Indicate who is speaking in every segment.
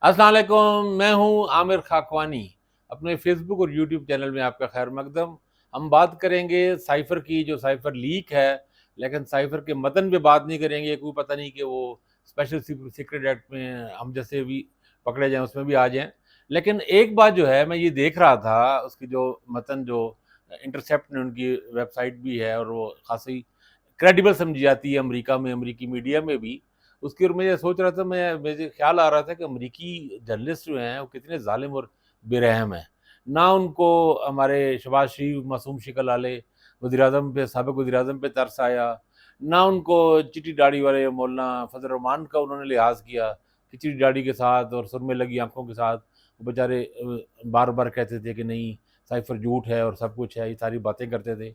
Speaker 1: अस्सलाम वालेकुम, मैं हूँ आमिर खाकवानी। अपने फ़ेसबुक और यूट्यूब चैनल में आपका खैर मकदम। हम बात करेंगे साइफ़र की, जो साइफ़र लीक है, लेकिन साइफ़र के मतन पे बात नहीं करेंगे। कोई पता नहीं कि वो स्पेशल सीक्रेट एक्ट में हम जैसे भी पकड़े जाएँ, उसमें भी आ जाएँ। लेकिन एक बात जो है, मैं ये देख रहा था, उसकी जो मतन जो इंटरसेप्ट ने उनकी वेबसाइट भी है और वो ख़ासी क्रेडिबल समझी जाती है अमेरिका में, अमेरिकी मीडिया में भी। उसकी और मैं ये सोच रहा था, मैं मुझे ख़्याल आ रहा था कि अमेरिकी जर्नलिस्ट जो हैं, वो कितने ज़ालिम और बेरहम हैं। ना उनको हमारे शहबाज़ शरीफ, मासूम शिकल वाले वज़ीर-ए-आज़म पे, साबिक़ वज़ीर-ए-आज़म पे तरस आया, ना उनको चिट्टी दाढ़ी वाले मौलाना फ़ज़ल रहमान का उन्होंने लिहाज़ किया, कि चिट्टी दाढ़ी के साथ और सुरमे लगी आँखों के साथ वो बेचारे बार-बार कहते थे कि नहीं, साइफ़र झूठ है और सब कुछ है, ये सारी बातें करते थे।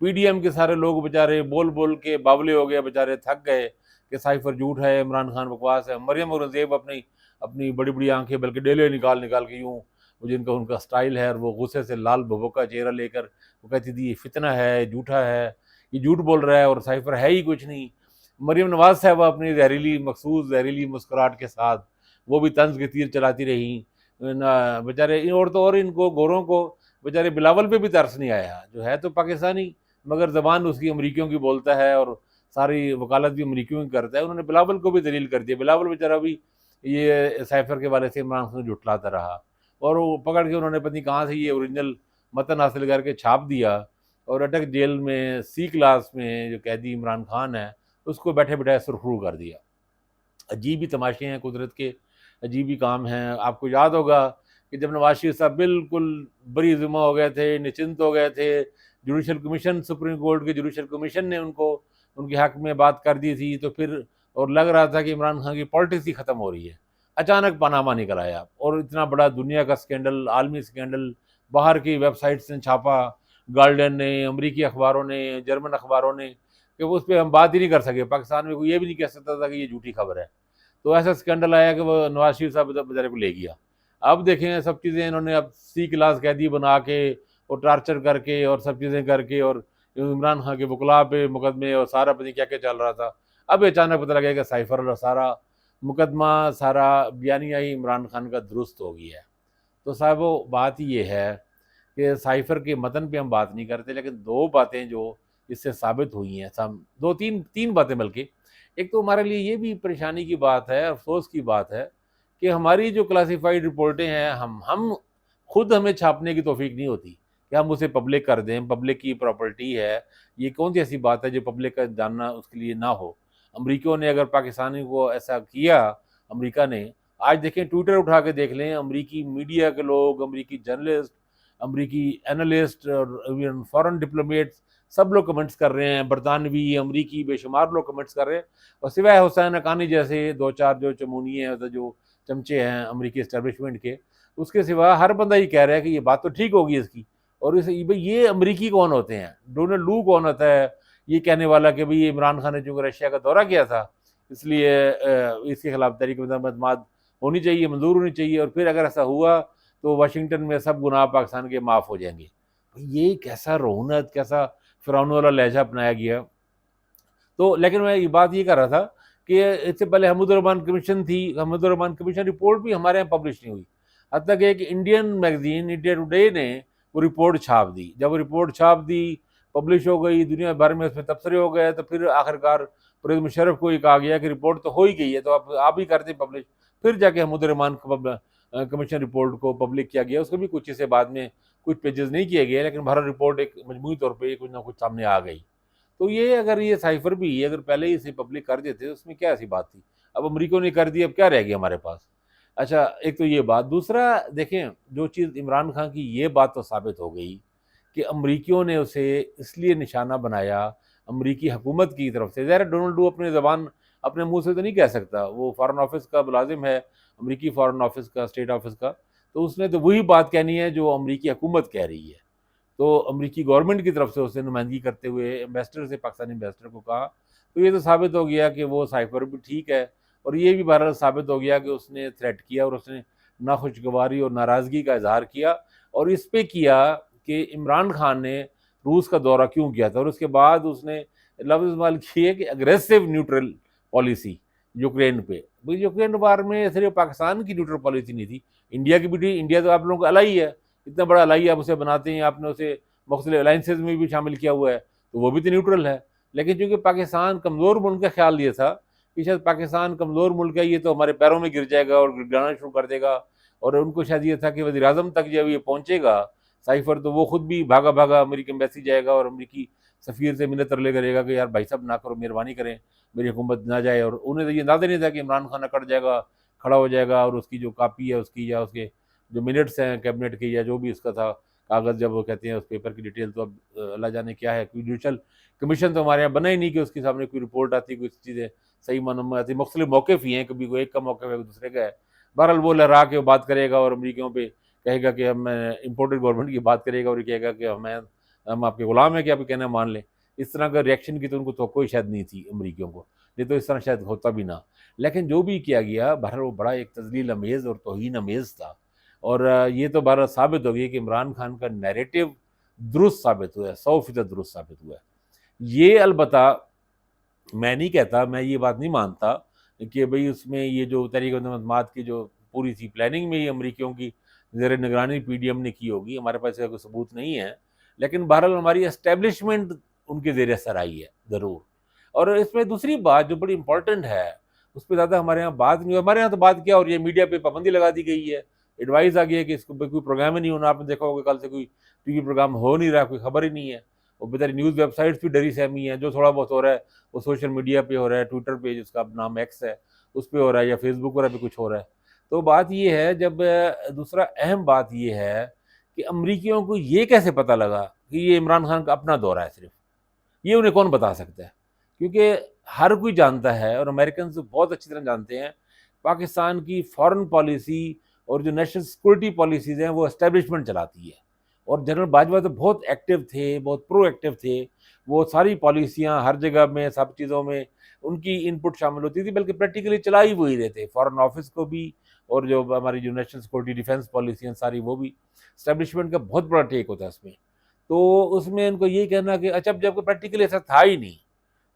Speaker 1: पीडीएम के सारे लोग बेचारे बोल-बोल के बावले हो गए, बेचारे थक गए कि साइफ़र झूठ है, इमरान खान बकवास है। मरियम औरंगज़ेब अपनी अपनी बड़ी-बड़ी आँखें बल्कि डेले निकाल-निकाल के यूँ वो जिनका उनका स्टाइल है और वो गुस्से से लाल भभूका चेहरा लेकर वो कहती थी, ये फितना है, झूठा है, ये झूठ बोल रहा है और साइफ़र है ही कुछ नहीं। मरियम नवाज़ साहिबा अपनी ज़हरीली मखसूस ज़हरीली मुस्कुराहट के साथ वो भी तंज़ के तीर चलाती रहीं। ना बेचारे इन औरतों और इनको गोरों को बेचारे बिलावल पे भी तरस नहीं आया, जो है तो पाकिस्तानी मगर ज़बान उसकी अमरीकियों की बोलता है और सारी वकालत भी अमरीकियों की करता है। उन्होंने बिलावल को भी दलील कर दिया। बिलावल बेचारा भी ये साइफ़र के हवाले से इमरान खान को झुठलाता रहा और वो पकड़ के उन्होंने पता नहीं कहाँ से ये ओरिजिनल मतन हासिल करके छाप दिया और अटक जेल में सी क्लास में जो कैदी इमरान खान है, उसको बैठे-बिठाए सुरखरू कर दिया। अजीब ही तमाशे हैं कुदरत के, अजीब ही काम हैं। आपको याद होगा कि जब नवाज़ शरीफ साहब बिल्कुल बरी-ज़िम्मा हो गए थे, निश्चिंत हो गए थे, जुडिशल कमीशन सुप्रीम कोर्ट के जुडिशल कमीशन ने उनको उनके हक़ में बात कर दी थी, तो फिर और लग रहा था कि इमरान खान की पॉलिटिक्स ही ख़त्म हो रही है। अचानक पनामा निकल आया और इतना बड़ा दुनिया का स्कैंडल, आलमी स्कैंडल, बाहर की वेबसाइट्स ने छापा, गार्डियन ने, अमरीकी अखबारों ने, जर्मन अखबारों ने, कि उस पे हम बात ही नहीं कर सके। पाकिस्तान में कोई ये भी नहीं कह सकता था कि ये झूठी खबर है। तो ऐसा स्कैंडल आया कि वो नवाज शरीफ साहब बेचारे को ले गया। अब देखें सब चीज़ें इन्होंने अब सी क्लास कैदी बना के और टॉर्चर करके और सब चीज़ें करके और इमरान खान के वकला पे मुकदमे और सारा पता नहीं क्या-क्या चल रहा था। अब अचानक पता लगा कि साइफ़र और सारा मुकदमा, सारा बयानिया ही इमरान खान का दुरुस्त हो गया है। तो साहबो बात ये है कि साइफ़र के मतन पे हम बात नहीं करते, लेकिन 2 बातें जो इससे साबित हुई हैं, सम 2-3 3 बातें बल्कि। एक तो हमारे लिए ये भी परेशानी की बात है, अफ़सोस की बात है कि हमारी जो क्लासिफ़ाइड रिपोर्टें हैं, हम खुद हमें छापने की तौफ़ीक नहीं होती कि हम उसे पब्लिक कर दें, पब्लिक की प्रॉपर्टी है। ये कौन-सी ऐसी बात है जो पब्लिक का जानना उसके लिए ना हो। अमरीकियों ने अगर पाकिस्तानियों को ऐसा किया, अमरीका ने, आज देखें ट्विटर उठा के देख लें, अमरीकी मीडिया के लोग, अमरीकी जर्नलिस्ट, अमरीकी एनालिस्ट और इवन फ़ॉरेन डिप्लोमेट्स सब लोग कमेंट्स कर रहे हैं, बरतानवी, अमरीकी बेशुमार लोग कमेंट्स कर रहे हैं और सिवाय हुसैन हक्कानी जैसे 2-4 जो चमूनिए हैं, तो जो चमचे हैं अमरीकी एस्टेब्लिशमेंट के, उसके सिवा हर बंदा ये कह रहा है कि ये बात तो ठीक होगी इसकी और इस भई ये अमरीकी कौन होते हैं? डोनाल्ड लू कौन होता है, ये कहने वाला कि भई इमरान खान ने चूँकि रशिया का दौरा किया था, इसलिए इसके खिलाफ तहरीक-ए-इंसाफ होनी चाहिए, मंज़ूर होनी चाहिए और फिर अगर ऐसा हुआ, तो वाशिंगटन में सब गुनाह पाकिस्तान के माफ़ हो जाएँगे। ये कैसा रोहनत, कैसा फ़िरौन वाला लहज़ा अपनाया गया। तो लेकिन मैं ये बात ये कर रहा था कि इससे पहले हमीदुर-रहमान कमीशन थी, हमीदुर-रहमान कमीशन रिपोर्ट भी हमारे यहाँ पब्लिश नहीं हुई। हत्ता कि एक इंडियन मैगज़ीन इंडिया टुडे ने वो रिपोर्ट छाप दी। जब वो रिपोर्ट छाप दी, पब्लिश हो गई, दुनिया भर में उसमें तबसरे हो गए, तो फिर आखिरकार परवेज़ मुशर्रफ को ये कहा गया कि रिपोर्ट तो हो ही गई है, तो आप ही कर दें पब्लिश। फिर जाके हमीदुर-रहमान कमीशन रिपोर्ट को पब्लिक किया गया। उसको भी कुछ हिस्से बाद में कुछ पेजेज़ नहीं किए गए, लेकिन बहरहाल रिपोर्ट एक मजमूई तौर पे कुछ ना कुछ सामने आ गई। तो ये अगर ये साइफ़र भी अगर पहले ही इसे पब्लिक कर देते तो उसमें क्या ऐसी बात थी? अब अमरीकियों ने कर दी, अब क्या रह गया हमारे पास? अच्छा, एक तो ये बात। दूसरा देखें, जो चीज़ इमरान खान की ये बात तो साबित हो गई कि अमरीकियों ने उसे इसलिए निशाना बनाया, अमरीकी हुकूमत की तरफ से। ज़ाहिर है डोनाल्ड ट्रम्प अपनी ज़बान अपने मुँह से तो नहीं कह सकता, वो फ़ॉरेन ऑफ़िस का मुलाज़िम है, अमरीकी फ़ॉरेन ऑफ़िस का, स्टेट ऑफ़िस का, तो उसने तो वही बात कहनी है जो अमरीकी हुकूमत कह रही है। तो अमरीकी गवर्नमेंट की तरफ से उसने नुमाइंदगी करते हुए एम्बेसडर से पाकिस्तानी एम्बेसडर को कहा, तो ये तो साबित हो गया कि वो साइफ़र भी ठीक है और ये भी बहरहाल साबित हो गया कि उसने थ्रेट किया और उसने नाखुशगवारी और नाराज़गी का इज़हार किया और इस पे किया कि इमरान खान ने रूस का दौरा क्यों किया था और उसके बाद उसने लफ्ज़ इस्तेमाल किए कि अग्रेसिव न्यूट्रल पॉलिसी यूक्रेन पे। भाई यूक्रेन वार में सिर्फ पाकिस्तान की न्यूट्रल पॉलिसी नहीं थी, इंडिया की भी थी। इंडिया तो आप लोगों का अलाई है, इतना बड़ा अलाई आप उसे बनाते हैं, आपने उसे मुख्तलिफ अलाइंसेज में भी शामिल किया हुआ है, तो वो भी तो न्यूट्रल है। लेकिन चूंकि पाकिस्तान कमज़ोर मुल्क का ख्याल ये था कि शायद पाकिस्तान कमज़ोर मुल्क है, ये तो हमारे पैरों में गिर जाएगा और गिड़गिड़ाना शुरू कर देगा, और उनको शायद ये था कि वज़ीर आज़म तक जब ये पहुंचेगा साइफर, तो वो खुद भी भागा भागा अमेरिकी एम्बेसी जाएगा और अमेरिकी सफ़ीर से मिन्नत तरले करेगा कि यार भाई साहब ना करो, मेहरबानी करें, मेरी हुकूमत ना जाए। और उन्हें तो ये अंदाज़ा नहीं था कि इमरान खान अकड़ जाएगा, खड़ा हो जाएगा, और उसकी जो कापी है उसकी, या उसके जो मिनट्स हैं कैबिनेट के, या जो भी उसका था कागज़, जब वो कहते हैं उस पेपर की डिटेल, तो अब अल्लाह जाने क्या है। कोई जुडिशल कमीशन तो हमारे यहाँ बना ही नहीं कि उसके सामने कोई रिपोर्ट आती, कोई चीज़ें सही मानों में आती। मुख्तलिफ मौक़िफ़ ही हैं, कभी कोई एक का मौक़िफ़ है, कोई दूसरे का है। बहरहाल वो लहरा के वो बात करेगा और अमरीकियों पे कहेगा कि हम इम्पोर्टेड गवर्नमेंट की बात करेगा, और ये कहेगा कि हम आपके गुलाम हैं कि आपके कहना मान लें। इस तरह का रिएक्शन की तो उनको तवक्को ही शायद नहीं थी अमरीकियों को, नहीं तो इस तरह शायद होता भी ना। लेकिन जो भी किया गया बहरहाल वो बड़ा एक तज़लील अमेज़ और तौहीन अमेज़ था। और ये तो बहरहाल साबित हो गई कि इमरान खान का नैरेटिव दुरुस्त साबित हुआ है, 100% दुरुस्त साबित हुआ है। ये अलबत्ता मैं नहीं कहता, मैं ये बात नहीं मानता कि भई उसमें ये जो तहरीक-ए-मुअम्मद की जो पूरी सी प्लानिंग में ये अमरीकियों की ज़ेर निगरानी पीडीएम ने की होगी, हमारे पास इसका कोई सबूत नहीं है। लेकिन बहरहाल हमारी एस्टेब्लिशमेंट उनके ज़ेर असर आई है, ज़रूर। और इसमें दूसरी बात जो बड़ी इम्पोर्टेंट है, उस पे ज़्यादा हमारे यहाँ बात नहीं हुई। हमारे यहाँ तो बात क्या हो रही है, मीडिया पे पाबंदी लगा दी गई है, एडवाइस आ गई है कि इसको पे कोई प्रोग्राम ही नहीं होना। आपने देखा होगा कल से कोई टीवी प्रोग्राम हो नहीं रहा, कोई खबर ही नहीं है। वो बेचारी न्यूज़ वेबसाइट्स भी डरी सहमी हैं, जो थोड़ा बहुत हो रहा है वो सोशल मीडिया पे हो रहा है, ट्विटर पे जिसका अब नाम एक्स है, उस पे हो रहा है, या फेसबुक वगैरह पे कुछ हो रहा है। तो बात ये है, जब दूसरा अहम बात ये है कि अमरीकियों को ये कैसे पता लगा कि ये इमरान खान का अपना दौरा है सिर्फ? ये उन्हें कौन बता सकता है? क्योंकि हर कोई जानता है, और अमेरिकन तो बहुत अच्छी तरह जानते हैं, पाकिस्तान की फॉरेन पॉलिसी और जो नेशनल सिक्योरिटी पॉलिसीज़ हैं, वो एस्टेब्लिशमेंट चलाती है। और जनरल बाजवा तो बहुत एक्टिव थे, बहुत प्रोएक्टिव थे। वो सारी पॉलिसियाँ हर जगह में, सब चीज़ों में उनकी इनपुट शामिल होती थी, बल्कि प्रैक्टिकली चला ही वही रहे थे। फॉरेन ऑफिस को भी, और जो हमारी जो नेशनल सिक्योरिटी डिफेंस पॉलिसियाँ सारी, वो भी एस्टेब्लिशमेंट का बहुत बड़ा टेक होता है उसमें। तो उसमें इनको यही कहना कि अच्छा, जबकि प्रैक्टिकली ऐसा था ही नहीं।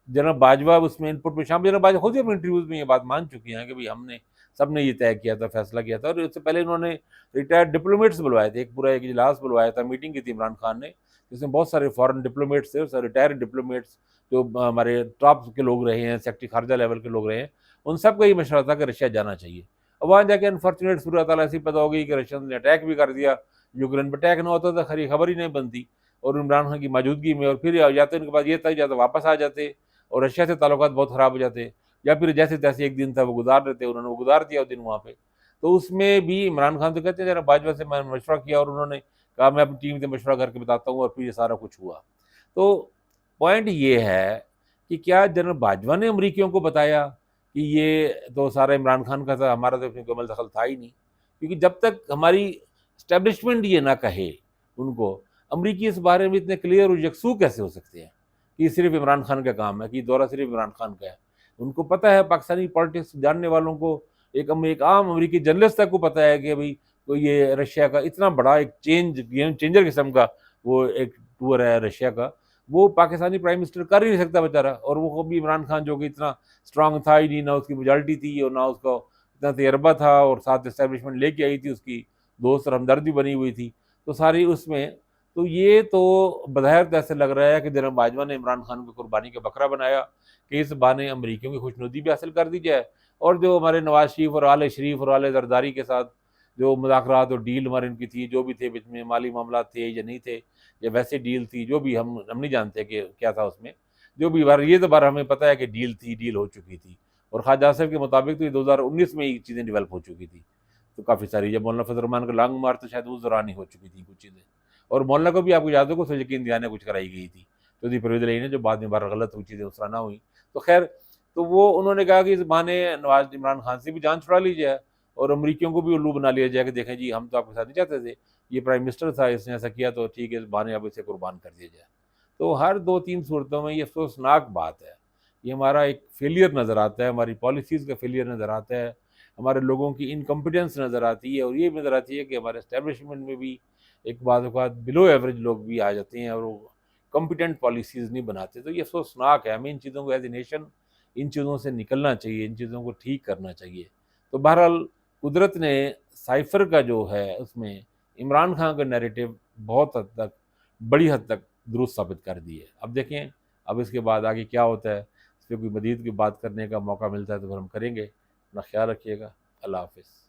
Speaker 1: जनरल बाजवा उसमें इनपुट में शामिल, जनरल बाजवा खुद ही अपने इंटरव्यूज़ में ये बात मान चुकी हैं कि भई हमने सबने ये तय किया था, फैसला किया था। और इससे पहले इन्होंने रिटायर्ड डिप्लोमेट्स बुलवाए थे, एक पूरा एक इजलास बुलवाया था, मीटिंग की थी इमरान खान ने, जिसमें बहुत सारे फॉरेन डिप्लोमेट्स थे, और रिटायर्ड डिप्लोमेट्स जो हमारे टॉप के लोग रहे हैं, सेक्रेटरी खारजा लेवल के लोग रहे हैं, उन सबका ये मशवरा था कि रशिया जाना चाहिए। अब वहाँ जाके अनफॉर्चुनेट सूरत हाल ऐसी पैदा हो गई कि रशियन ने अटैक भी कर दिया। यूक्रेन पे अटैक ना होता तो खरी खबर ही नहीं बनती, और इमरान खान की मौजूदगी में। और फिर या तो इनके पास ये था, या तो वापस आ जाते और रशिया से ताल्लुकात बहुत ख़राब हो जाते, या फिर जैसे-तैसे एक दिन था वो गुज़ार लेते, उन्होंने वो गुज़ार दिया वो दिन वहाँ पे। तो उसमें भी इमरान खान तो कहते हैं ज़रा बाजवा से मैंने मशवरा किया, और उन्होंने कहा मैं अपनी टीम से मशवरा करके बताता हूँ, और फिर ये सारा कुछ हुआ। तो पॉइंट ये है कि क्या जनरल बाजवा ने अमरीकियों को बताया कि ये तो सारा इमरान खान का था, हमारा तो इसमें कोई दखल था ही नहीं? क्योंकि जब तक हमारी एस्टेब्लिशमेंट ये ना कहे उनको, अमरीकी इस बारे में इतने क्लियर और यकसू कैसे हो सकते हैं कि सिर्फ इमरान खान का काम है, कि दौरा सिर्फ इमरान खान का है? उनको पता है, पाकिस्तानी पॉलिटिक्स जानने वालों को, एक आम अमरीकी जर्नलिस्ट तक को पता है कि भई तो ये रशिया का इतना बड़ा एक गेम चेंजर किस्म का वो एक टूर है रशिया का, वो पाकिस्तानी प्राइम मिनिस्टर कर ही नहीं सकता बेचारा। और वो भी इमरान खान जो कि इतना स्ट्रॉन्ग था ही नहीं, ना उसकी मेजॉरिटी थी और ना उसका इतना तजर्बा था, और साथ एस्टेब्लिशमेंट लेके आई थी उसकी दोस्त और हमदर्दी बनी हुई थी, तो सारी उसमें। तो ये तो बज़ाहिर तो ऐसे लग रहा है कि जनरल बाजवा ने इमरान खान को कुर्बानी का बकरा बनाया कि इस बहाने अमरीकियों की खुशनुदी भी हासिल कर दी जाए, और जो हमारे नवाज शरीफ और आले शरीफ और आले जरदारी के साथ जो मुज़ाकरात और डील हमारी इनकी थी, जो भी थे बीच में, माली मामला थे या नहीं थे, या वैसे डील थी, जो भी हम नहीं जानते कि क्या था उसमें। जो भी बार ये तो बार हमें पता है कि डील थी, डील हो चुकी थी, और ख्वाजा आसिफ के मुताबिक तो ये 2019 में ये चीज़ें डेवलप हो चुकी थी। तो काफ़ी सारी, जब मौलाना फजल रहमान का लॉन्ग मार्च, तो शायद उस दौरान ही हो चुकी थी कुछ चीज़ें। और मौलाना को भी आपको याद होगा उसको यकीन दिलाने कुछ कराई गई थी, चौधरी परवेज़ इलाही ने, जो बाद में बार गलत हुई चीज़ें उस तरह ना हुई। तो खैर, तो वो उन्होंने कहा कि इस बहाने नवाज इमरान खान से भी जान छुड़ा ली जाए, और अमरीकियों को भी उल्लू बना लिया जाए कि देखें जी, हम तो आपके साथ नहीं चाहते थे, ये प्राइम मिनिस्टर था, इसने ऐसा किया, तो ठीक है, इस बहाने अब इसे कुर्बान कर दिया जाए। तो हर 2-3 सूरतों में ये अफ़सोसनाक बात है। ये हमारा एक फेलियर नज़र आता है, हमारी पॉलिसीज़ का फेलियर नज़र आता है, हमारे लोगों की इनकॉम्पिटेंस नज़र आती है, और ये भी नज़र आती है कि हमारे एस्टेब्लिशमेंट में भी एक बाज़ औक़ात बिलो एवरेज लोग भी आ जाते हैं, और वो कॉम्पिटेंट पॉलिसीज़ नहीं बनाते। तो ये अफ़सोसनाक है, हमें इन चीज़ों को एज़ ए नेशन इन चीज़ों से निकलना चाहिए, इन चीज़ों को ठीक करना चाहिए। तो बहरहाल कुदरत ने साइफ़र का जो है उसमें इमरान खान का नैरेटिव बहुत हद तक, बड़ी हद तक दुरुस्त साबित कर दी है। अब देखें, अब इसके बाद आगे क्या होता है, इस पे कोई मज़ीद की बात करने का मौका मिलता है तो फिर हम करेंगे। अपना ख़्याल रखिएगा। अल्लाह हाफ़िज़।